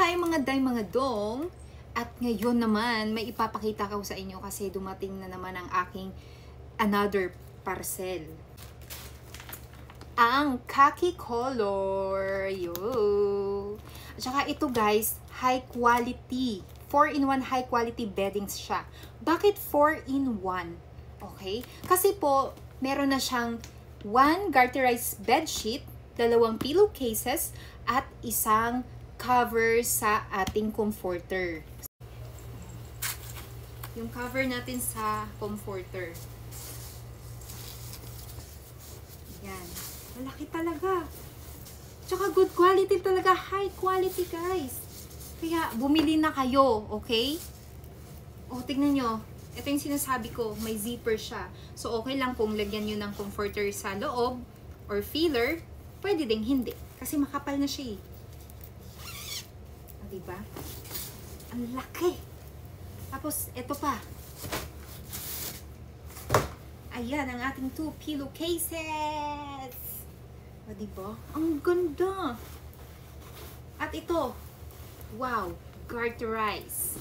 Hi mga day, mga dong! At ngayon naman, may ipapakita ko sa inyo kasi dumating na naman ang aking another parcel. Ang khaki color! Yo! At saka ito guys, high quality. 4-in-1 high quality beddings siya. Bakit 4-in-1? Okay? Kasi po, meron na siyang 1 garterized bedsheet, 2 pillowcases, at isang cover sa ating comforter. Yung cover natin sa comforter. Yan. Malaki talaga. Tsaka good quality talaga. High quality, guys. Kaya, bumili na kayo. Okay? O, tignan nyo. Ito yung sinasabi ko. May zipper siya. So, okay lang kung lagyan nyo ng comforter sa loob or filler. Pwede ding hindi. Kasi makapal na siya eh. Diba? Ang laki. Tapos, ito pa. Ayan, ang ating 2 pillowcases. O, diba? Ang ganda. At ito. Wow. Garterized.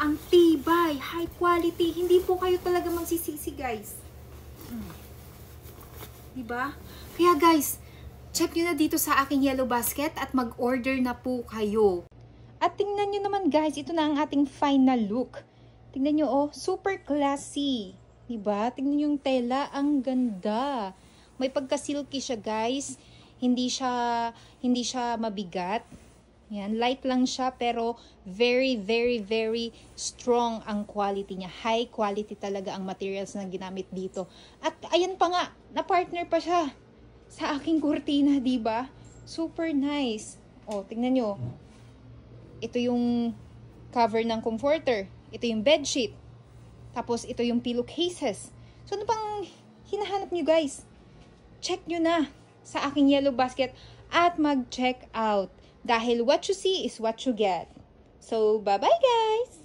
Ang tibay. High quality. Hindi po kayo talaga magsisisi, guys. Diba? Kaya, guys, check nyo na dito sa aking yellow basket at mag-order na po kayo. At tingnan nyo naman guys, ito na ang ating final look. Tingnan nyo oh, super classy. Diba? Tingnan nyo yung tela, ang ganda. May pagka-silky siya guys. Hindi siya mabigat. Yan, light lang siya pero very, very, very strong ang quality niya. High quality talaga ang materials na ginamit dito. At ayan pa nga, na-partner pa siya sa aking kurtina, diba? Super nice. Oh, tingnan nyo. Ito yung cover ng comforter. Ito yung bedsheet. Tapos, ito yung pillowcases. So, ano pang hinahanap nyo, guys? Check nyo na sa aking yellow basket at mag-check out. Dahil what you see is what you get. So, bye-bye, guys!